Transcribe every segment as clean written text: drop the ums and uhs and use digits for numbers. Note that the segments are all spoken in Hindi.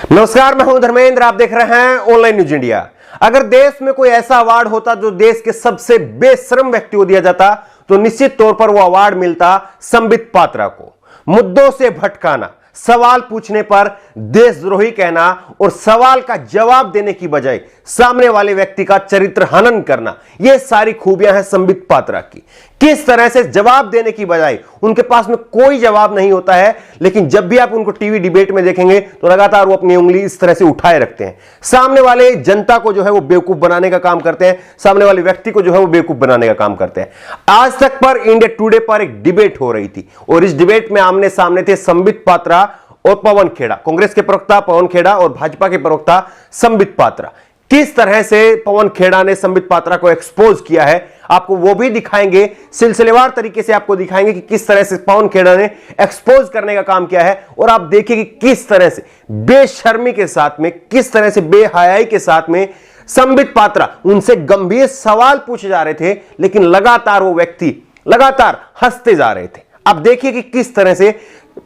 नमस्कार, मैं हूं धर्मेंद्र। आप देख रहे हैं ऑनलाइन न्यूज इंडिया। अगर देश में कोई ऐसा अवार्ड होता जो देश के सबसे बेशर्म व्यक्ति को दिया जाता तो निश्चित तौर पर वो अवार्ड मिलता संबित पात्रा को। मुद्दों से भटकाना, सवाल पूछने पर देशद्रोही कहना और सवाल का जवाब देने की बजाय सामने वाले व्यक्ति का चरित्र हनन करना, यह सारी खूबियां हैं संबित पात्रा की। किस तरह से जवाब देने की बजाय उनके पास में कोई जवाब नहीं होता है, लेकिन जब भी आप उनको टीवी डिबेट में देखेंगे तो लगातार वो अपनी उंगली इस तरह से उठाए रखते हैं। सामने वाले जनता को जो है वो बेवकूफ बनाने का काम करते हैं, सामने वाले व्यक्ति को जो है वो बेवकूफ बनाने का काम करते हैं। आज तक पर इंडिया टुडे पर एक डिबेट हो रही थी और इस डिबेट में आमने सामने थे संबित पात्रा और पवन खेड़ा। कांग्रेस के प्रवक्ता पवन खेड़ा और भाजपा के प्रवक्ता संबित पात्रा। किस तरह से पवन खेड़ा ने संबित पात्रा को एक्सपोज किया है आपको वो भी दिखाएंगे, सिलसिलेवार तरीके से आपको दिखाएंगे कि किस तरह से पवन खेड़ा ने एक्सपोज करने का काम किया है। और आप देखिए कि किस तरह से बेशर्मी के साथ में, किस तरह से बेहयाई के साथ में संबित पात्रा उनसे गंभीर सवाल पूछे जा रहे थे, लेकिन लगातार वो व्यक्ति लगातार हंसते जा रहे थे। आप देखिए कि किस तरह से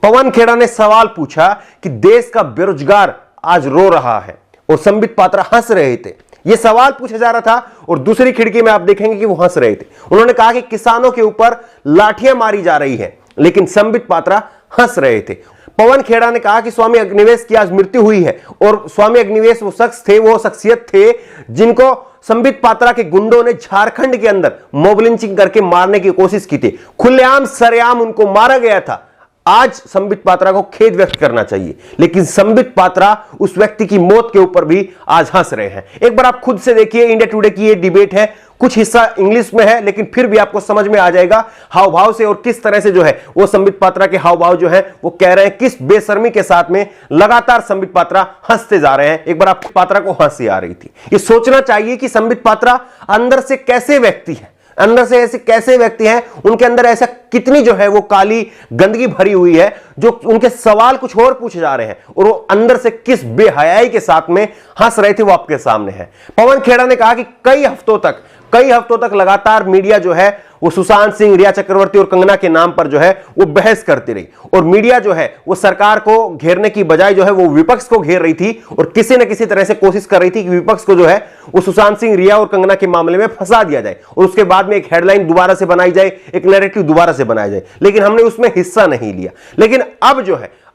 पवन खेड़ा ने सवाल पूछा कि देश का बेरोजगार आज रो रहा है और संबित पात्रा हंस रहे थे। यह सवाल पूछा जा रहा था और दूसरी खिड़की में आप देखेंगे कि वो हंस रहे थे। उन्होंने कहा कि किसानों के ऊपर लाठियां मारी जा रही हैं, लेकिन संबित पात्रा हंस रहे थे। पवन खेड़ा ने कहा कि स्वामी अग्निवेश की आज मृत्यु हुई है और स्वामी अग्निवेश वो शख्स थे, वो शख्सियत थे जिनको संबित पात्रा के गुंडों ने झारखंड के अंदर मॉब लिंचिंग करके मारने की कोशिश की थी। खुलेआम सरेआम उनको मारा गया था। आज संबित पात्रा को खेद व्यक्त करना चाहिए, लेकिन संबित पात्रा उस व्यक्ति की मौत के ऊपर भी आज हंस रहे हैं। एक बार आप खुद से देखिए, इंडिया टुडे की ये डिबेट है, कुछ हिस्सा इंग्लिश में है, लेकिन फिर भी आपको समझ में आ जाएगा हाव भाव से और किस तरह से जो है वो संबित पात्रा के हाव भाव जो है वो कह रहे हैं, किस बेशर्मी के साथ में लगातार संबित पात्रा हंसते जा रहे हैं। एक बार आप पात्रा को हंसी आ रही थी। ये सोचना चाहिए कि संबित पात्रा अंदर से कैसे व्यक्ति है, अंदर से ऐसे कैसे व्यक्ति हैं, उनके अंदर ऐसा कितनी जो है वो काली गंदगी भरी हुई है जो उनके सवाल कुछ और पूछे जा रहे हैं और वो अंदर से किस बेहयाई के साथ में हंस रहे थे वो आपके सामने है। पवन खेड़ा ने कहा कि कई हफ्तों तक लगातार मीडिया जो है वो सुशांत सिंह, रिया चक्रवर्ती और कंगना के नाम पर जो है वो बहस करती रही और मीडिया जो है वो सरकार को घेरने की बजाय जो है वो विपक्ष को घेर रही थी और किसी न किसी तरह से कोशिश कर रही थी कि विपक्ष को जो है वो सुशांत सिंह, रिया और कंगना के मामले में फंसा दिया जाए और उसके बाद में एक हेडलाइन दोबारा से बनाई जाए, एक नैरेटिव दोबारा से बनाया जाए, लेकिन हमने उसमें हिस्सा नहीं लिया। लेकिन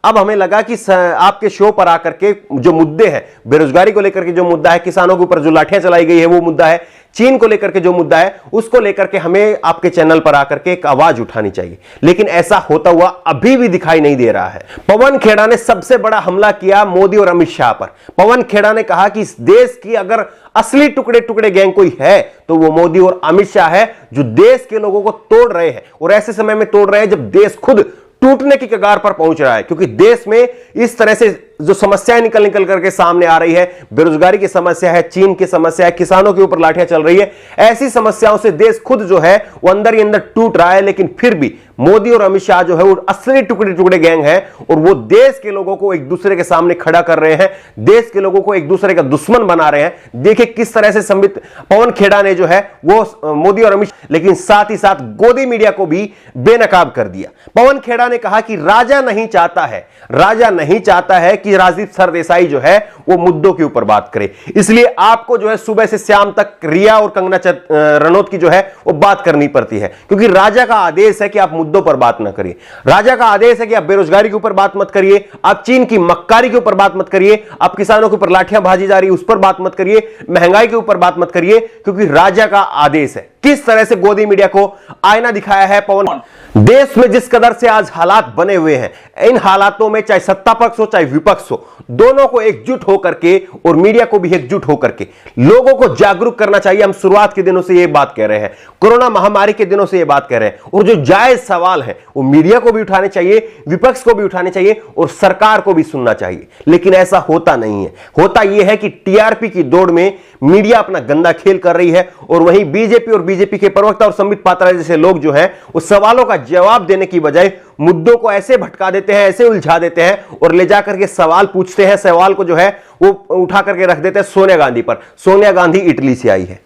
अब हमें लगा कि आपके शो पर आकर के जो मुद्दे हैं, बेरोजगारी को लेकर के जो मुद्दा है, किसानों के ऊपर जो लाठियां चलाई गई है वो मुद्दा है, चीन को लेकर के जो मुद्दा है उसको लेकर के हमें आपके चैनल पर आकर के एक आवाज उठानी चाहिए, लेकिन ऐसा होता हुआ अभी भी दिखाई नहीं दे रहा है। पवन खेड़ा ने सबसे बड़ा हमला किया मोदी और अमित शाह पर। पवन खेड़ा ने कहा कि इस देश की अगर असली टुकड़े टुकड़े गैंग कोई है तो वो मोदी और अमित शाह है, जो देश के लोगों को तोड़ रहे हैं और ऐसे समय में तोड़ रहे हैं जब देश खुद टूटने की कगार पर पहुंच रहा है। क्योंकि देश में इस तरह से जो समस्याएं निकल करके सामने आ रही है, बेरोजगारी की समस्या है, चीन की समस्या है, किसानों के ऊपर लाठियां चल रही है, ऐसी समस्याओं से देश खुद जो है वो अंदर ही अंदर टूट रहा है। लेकिन फिर भी मोदी और अमित शाह जो है वो असली टुकड़े टुकड़े गैंग है और वो देश के लोगों को एक दूसरे के सामने खड़ा कर रहे हैं, देश के लोगों को एक दूसरे का दुश्मन बना रहे हैं। देखिए किस तरह से संबित पवन खेड़ा ने जो है वो मोदी और अमित, लेकिन साथ ही साथ गोदी मीडिया को भी बेनकाब कर दिया। पवन खेड़ा ने कहा कि राजा नहीं चाहता है कि राजदीप सरदेसाई जो है वो मुद्दों के ऊपर बात करे, इसलिए आपको जो है सुबह से शाम तक रिया और कंगना रनौत की जो है वो बात करनी पड़ती है, क्योंकि राजा का आदेश है कि आप मुद्दों पर बात ना करिए। राजा का आदेश है कि आप बेरोजगारी के ऊपर बात मत करिए, आप चीन की मक्कारी के ऊपर बात मत करिए, आप किसानों के ऊपर लाठियां भाजी जा रही है उस पर बात मत करिए, महंगाई के ऊपर बात मत करिए, क्योंकि राजा का आदेश है। किस तरह से गोदी मीडिया को आईना दिखाया है पवन। देश में जिस कदर से आज हालात बने हुए हैं, इन हालातों में चाहे सत्ता पक्ष हो चाहे विपक्ष हो, दोनों को एकजुट होकर के और मीडिया को भी एकजुट होकर के लोगों को जागरूक करना चाहिए। हम शुरुआत के दिनों से यह बात कह रहे हैं, कोरोना महामारी के दिनों से यह बात कह रहे हैं, और जो जायज सवाल है वो मीडिया को भी उठाने चाहिए, विपक्ष को भी उठाने चाहिए और सरकार को भी सुनना चाहिए। लेकिन ऐसा होता नहीं है। होता यह है कि टीआरपी की दौड़ में मीडिया अपना गंदा खेल कर रही है और वहीं बीजेपी के प्रवक्ता और संबित पात्रा जैसे लोग जो हैं उस सवालों का जवाब देने की बजाय मुद्दों को ऐसे भटका देते हैं, ऐसे उलझा देते हैं और ले जाकर के सवाल पूछते हैं। सवाल को जो है वो उठा करके रख देते हैं सोनिया गांधी पर। सोनिया गांधी इटली से आई है,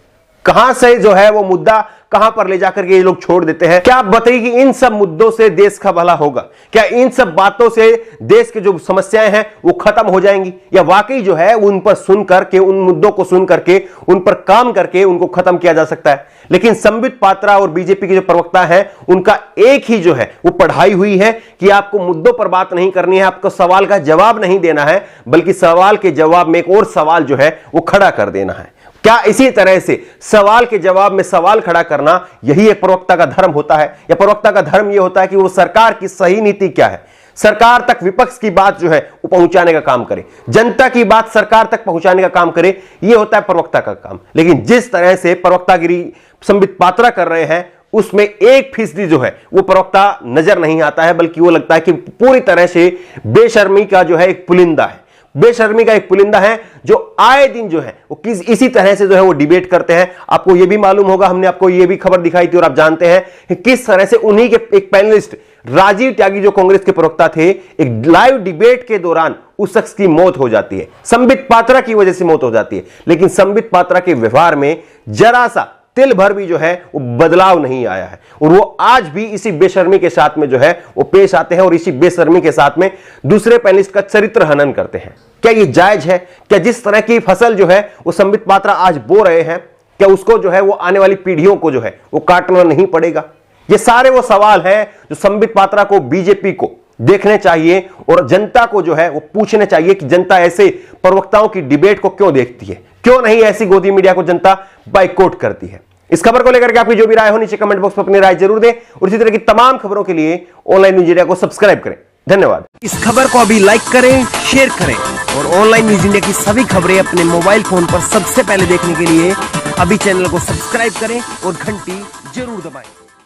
कहां से जो है वो मुद्दा कहां पर ले जाकर के ये लोग छोड़ देते हैं। क्या आप बताइए कि इन सब मुद्दों से देश का भला होगा? क्या इन सब बातों से देश की जो समस्याएं हैं वो खत्म हो जाएंगी, या वाकई जो है उन पर सुन करके, उन मुद्दों को सुन करके, उन पर काम करके उनको खत्म किया जा सकता है? लेकिन संबित पात्रा और बीजेपी के जो प्रवक्ता हैं उनका एक ही जो है वो पढ़ाई हुई है कि आपको मुद्दों पर बात नहीं करनी है, आपको सवाल का जवाब नहीं देना है, बल्कि सवाल के जवाब में एक और सवाल जो है वो खड़ा कर देना है। क्या इसी तरह से सवाल के जवाब में सवाल खड़ा करना यही एक प्रवक्ता का धर्म होता है? या प्रवक्ता का धर्म यह होता है कि वो सरकार की सही नीति क्या है, सरकार तक विपक्ष की बात जो है वो पहुंचाने का काम करे, जनता की बात सरकार तक पहुंचाने का काम करे, यह होता है प्रवक्ता का काम। लेकिन जिस तरह से प्रवक्तागिरी संबित पात्रा कर रहे हैं उसमें 1% जो है वो प्रवक्ता नजर नहीं आता है, बल्कि वो लगता है कि पूरी तरह से बेशर्मी का जो है एक पुलिंदा है, बेशर्मी का एक पुलिंदा है जो आए दिन जो है वो इसी तरह से जो है वो डिबेट करते हैं। आपको यह भी मालूम होगा, हमने आपको यह भी खबर दिखाई थी और आप जानते हैं कि किस तरह से उन्हीं के एक पैनलिस्ट राजीव त्यागी जो कांग्रेस के प्रवक्ता थे, एक लाइव डिबेट के दौरान उस शख्स की मौत हो जाती है, संबित पात्रा की वजह से मौत हो जाती है। लेकिन संबित पात्रा के व्यवहार में जरा सा तिल भर भी जो है वो बदलाव नहीं आया है और वो आज भी इसी बेशर्मी के साथ में जो है वो पेश आते हैं और इसी बेशर्मी के साथ में दूसरे पैनलिस्ट का चरित्र हनन करते हैं। क्या ये जायज है? क्या जिस तरह की फसल जो है वो संबित पात्रा आज बो रहे हैं, क्या उसको जो है वो आने वाली पीढ़ियों को जो है वो काटना नहीं पड़ेगा? ये सारे वो सवाल हैं जो संबित पात्रा को, बीजेपी को देखने चाहिए और जनता को जो है वो पूछने चाहिए कि जनता ऐसे प्रवक्ताओं की डिबेट को क्यों देखती है, क्यों नहीं ऐसी गोदी मीडिया को जनता बाइकआउट करती है। इस खबर को लेकर के आपकी जो भी राय हो नीचे कमेंट बॉक्स में अपनी राय जरूर दें और इसी तरह की तमाम खबरों के लिए ऑनलाइन न्यूज इंडिया को सब्सक्राइब करें। धन्यवाद। इस खबर को अभी लाइक करें, शेयर करें और ऑनलाइन न्यूज इंडिया की सभी खबरें अपने मोबाइल फोन पर सबसे पहले देखने के लिए अभी चैनल को सब्सक्राइब करें और घंटी जरूर दबाएं।